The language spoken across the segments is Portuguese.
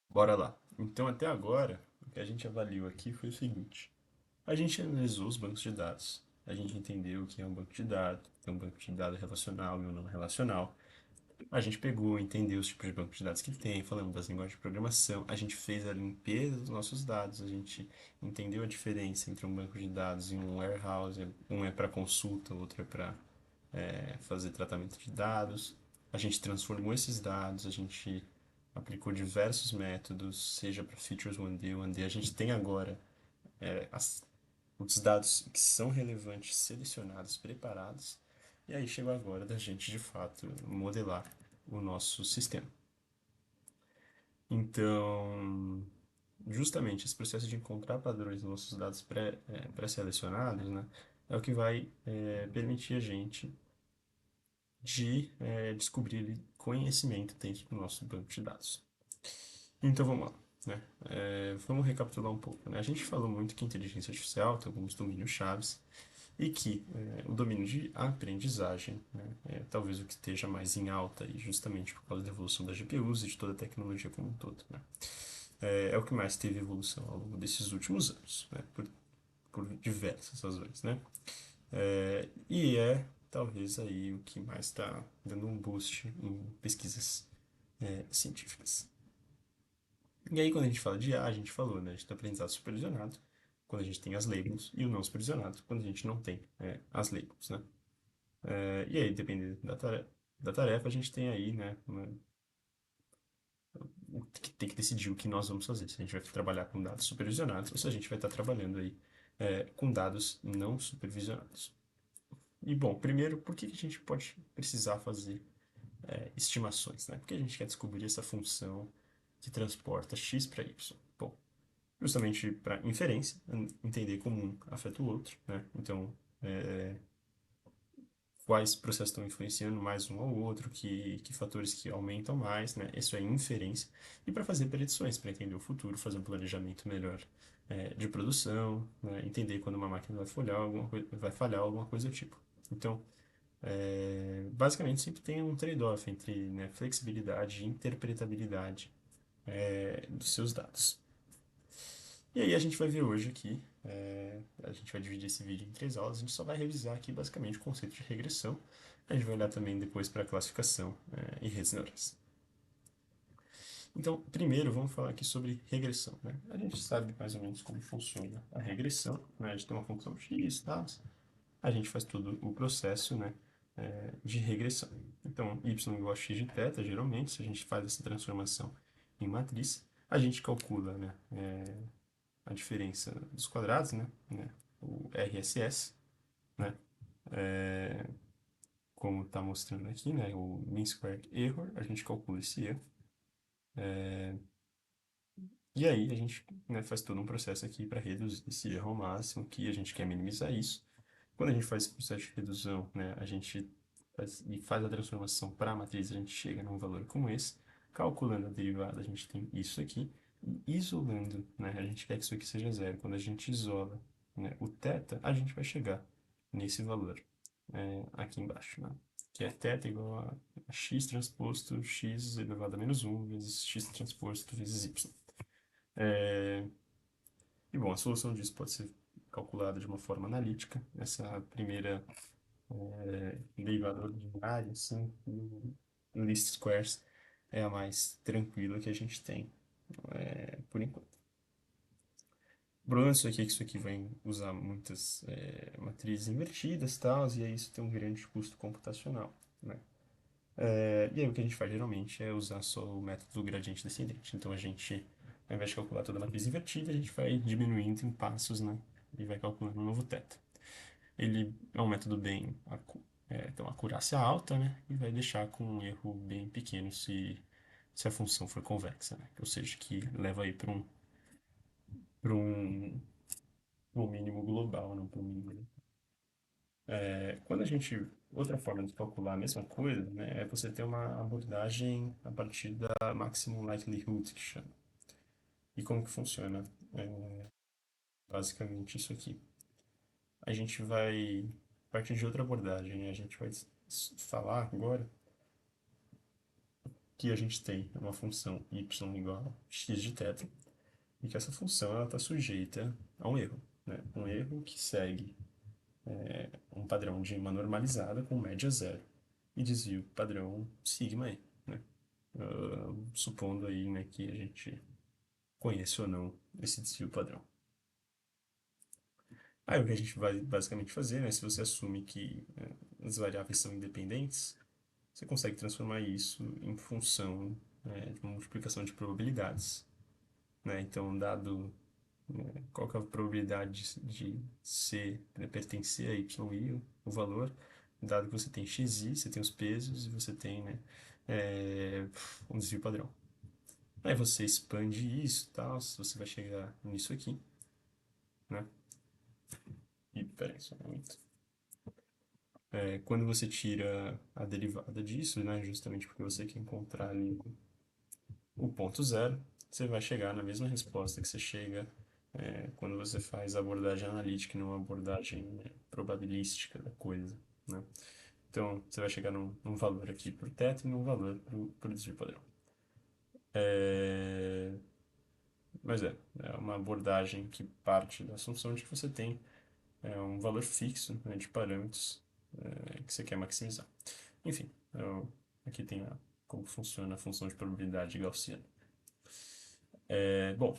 Bora lá. Então, até agora, o que a gente avaliou aqui foi o seguinte: a gente analisou os bancos de dados, a gente entendeu o que é um banco de dados, que é um banco de dados relacional e um não relacional. A gente pegou, entendeu os tipos de banco de dados que tem, falamos das linguagens de programação, a gente fez a limpeza dos nossos dados, a gente entendeu a diferença entre um banco de dados e um warehouse. Um é para consulta, o outro é para fazer tratamento de dados. A gente transformou esses dados, a gente aplicou diversos métodos, seja para features 1D, 1D. A gente tem agora os dados que são relevantes selecionados, preparados, e aí chegou agora da gente de fato modelar o nosso sistema. Então, justamente esse processo de encontrar padrões nos nossos dados pré-selecionados, né, é o que vai permitir a gente descobrir conhecimento dentro do nosso banco de dados. Então vamos lá. Né? Vamos recapitular um pouco. Né? A gente falou muito que inteligência artificial tem alguns domínios chaves e que o domínio de aprendizagem, né, é talvez o que esteja mais em alta, e justamente por causa da evolução das GPUs e de toda a tecnologia como um todo. Né? É o que mais teve evolução ao longo desses últimos anos, né? Por diversas razões. Né? E é talvez aí o que mais está dando um boost em pesquisas científicas. E aí, quando a gente fala de IA, a gente falou, né? A gente tem aprendizado supervisionado, quando a gente tem as labels, e o não supervisionado, quando a gente não tem as labels, né? E aí, dependendo da tarefa, a gente tem aí, né? Tem que decidir o que nós vamos fazer. Se a gente vai trabalhar com dados supervisionados ou se a gente vai estar trabalhando aí com dados não supervisionados. E, bom, primeiro, por que a gente pode precisar fazer estimações, né? Porque a gente quer descobrir essa função que transporta x para y. Bom, justamente para inferência, entender como um afeta o outro, né? Então, quais processos estão influenciando mais um ao outro, que fatores que aumentam mais, né? Isso é inferência. E para fazer predições, para entender o futuro, fazer um planejamento melhor de produção, né? Entender quando uma máquina vai falhar alguma coisa do tipo. Então, basicamente sempre tem um trade-off entre, né, flexibilidade e interpretabilidade dos seus dados. E aí a gente vai ver hoje aqui, a gente vai dividir esse vídeo em três aulas, a gente só vai revisar aqui basicamente o conceito de regressão. A gente vai olhar também depois para classificação e redes neurais. Então, primeiro vamos falar aqui sobre regressão. Né? A gente sabe mais ou menos como funciona a regressão, né? A gente tem uma função x, tá? A gente faz todo o processo, né, de regressão. Então, y igual a x de θ, geralmente, se a gente faz essa transformação em matriz, a gente calcula, né, a diferença dos quadrados, né, o RSS, né, como está mostrando aqui, né, o mean squared error, a gente calcula esse erro. E aí a gente, né, faz todo um processo aqui para reduzir esse erro ao máximo, que a gente quer minimizar isso. Quando a gente faz esse processo de redução, né, a gente faz a transformação para a matriz, a gente chega num valor como esse. Calculando a derivada, a gente tem isso aqui. E isolando, né, a gente quer que isso aqui seja zero. Quando a gente isola, né, o θ, a gente vai chegar nesse valor aqui embaixo, né? Que é θ igual a x transposto x elevado a menos um vezes x transposto vezes y. E bom, a solução disso pode ser calculada de uma forma analítica. Essa primeira derivada ordinária, assim, no least squares, é a mais tranquila que a gente tem por enquanto. O problema disso aqui é que isso aqui vai usar muitas matrizes invertidas e tal, e aí isso tem um grande custo computacional, né? E aí o que a gente faz geralmente é usar só o método do gradiente descendente. Então a gente, ao invés de calcular toda a matriz invertida, a gente vai diminuindo em passos, né? E vai calculando um novo θ. Ele é um método tem uma acurácia alta, né? E vai deixar com um erro bem pequeno se a função for convexa, né? Ou seja, que leva aí para um mínimo global, não para um mínimo. Quando a gente. Outra forma de calcular a mesma coisa, né, é você ter uma abordagem a partir da maximum likelihood, que chama. E como que funciona? Basicamente isso aqui. A gente vai, a partir de outra abordagem, né, a gente vai falar agora que a gente tem uma função y igual a x de θ, e que essa função está sujeita a um erro, né? Um erro que segue um padrão de uma normalizada com média zero e desvio padrão sigma e, né? Supondo aí, né, que a gente conhece ou não esse desvio padrão. Aí o que a gente vai basicamente fazer, né, se você assume que as variáveis são independentes, você consegue transformar isso em função de uma multiplicação de probabilidades, né? Então, dado qual que é a probabilidade de ser, né, pertencer a yi, o valor, dado que você tem xi, você tem os pesos e você tem, né, um desvio padrão. Aí você expande isso, tal, você vai chegar nisso aqui, né? E peraí, só um momento. Quando você tira a derivada disso, né, justamente porque você quer encontrar ali o ponto zero, você vai chegar na mesma resposta que você chega quando você faz a abordagem analítica e não a abordagem probabilística da coisa, né? Então, você vai chegar num valor aqui para o teto e num valor para o desvio padrão. Mas é uma abordagem que parte da assunção de que você tem um valor fixo, né, de parâmetros que você quer maximizar. Enfim, aqui tem como funciona a função de probabilidade gaussiana. Bom,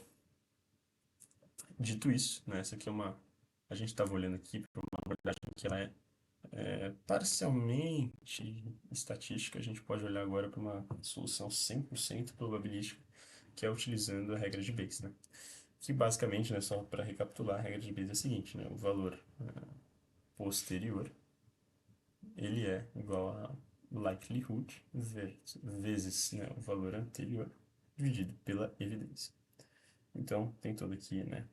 dito isso, né, essa aqui é uma. A gente estava olhando aqui para uma abordagem que ela é parcialmente estatística. A gente pode olhar agora para uma solução 100% probabilística, que é utilizando a regra de Bayes, né? Que basicamente, né, só para recapitular, a regra de Bayes é a seguinte, né? O valor posterior ele é igual a likelihood vezes, né, o valor anterior dividido pela evidência. Então, tem todo aqui, né,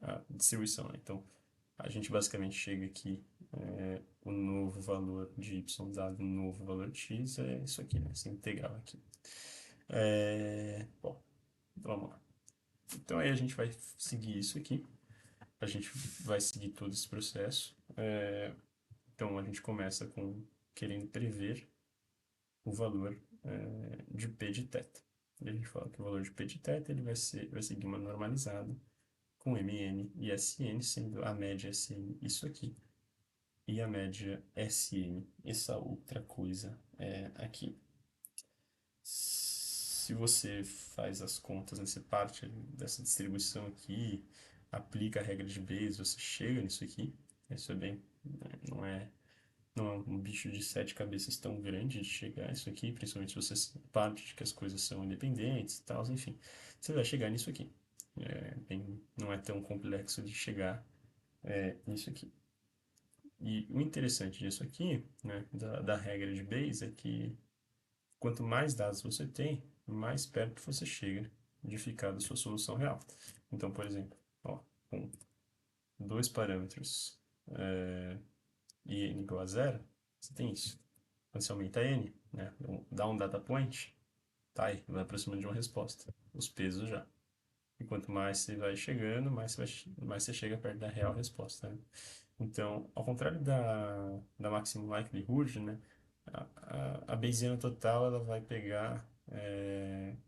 a distribuição, né? Então, a gente basicamente chega aqui, o novo valor de y dado o novo valor de x é isso aqui, né? Essa integral aqui. Bom, vamos lá. Então, aí a gente vai seguir isso aqui. A gente vai seguir todo esse processo. Então, a gente começa com querendo prever o valor de P de θ. E a gente fala que o valor de P de θ ele vai seguir uma normalizada com MN e SN, sendo a média SN isso aqui e a média SN essa outra coisa aqui. Se você faz as contas, né, você parte dessa distribuição aqui, aplica a regra de Bayes, você chega nisso aqui. Isso é bem, não é um bicho de sete cabeças tão grande de chegar a isso aqui, principalmente se você parte de que as coisas são independentes e tal, enfim. Você vai chegar nisso aqui. Não é tão complexo de chegar nisso aqui. E o interessante disso aqui, né, da regra de Bayes, é que quanto mais dados você tem, mais perto você chega de ficar da sua solução real. Então, por exemplo, ó, com dois parâmetros e n igual a zero, você tem isso. Quando você aumenta n, né, dá um data point, tá aí, vai aproximando de uma resposta. Os pesos já. E quanto mais você vai chegando, mais você chega perto da real resposta, né? Então, ao contrário da maximum likelihood, né, a Bayesiana total ela vai pegar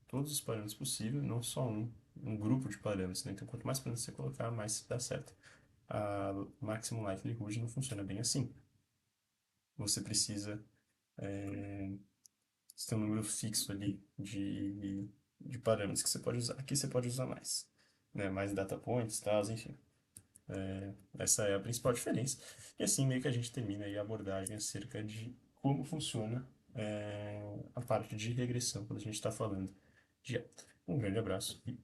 todos os parâmetros possíveis, não só um grupo de parâmetros, né? Então, quanto mais parâmetros você colocar, mais dá certo. A maximum likelihood não funciona bem assim. Você precisa ter um número fixo ali de parâmetros que você pode usar. Aqui você pode usar mais, né? Mais data points, tal, enfim. Essa é a principal diferença. E assim meio que a gente termina aí a abordagem acerca de como funciona a parte de regressão quando a gente está falando de alta. Um grande abraço e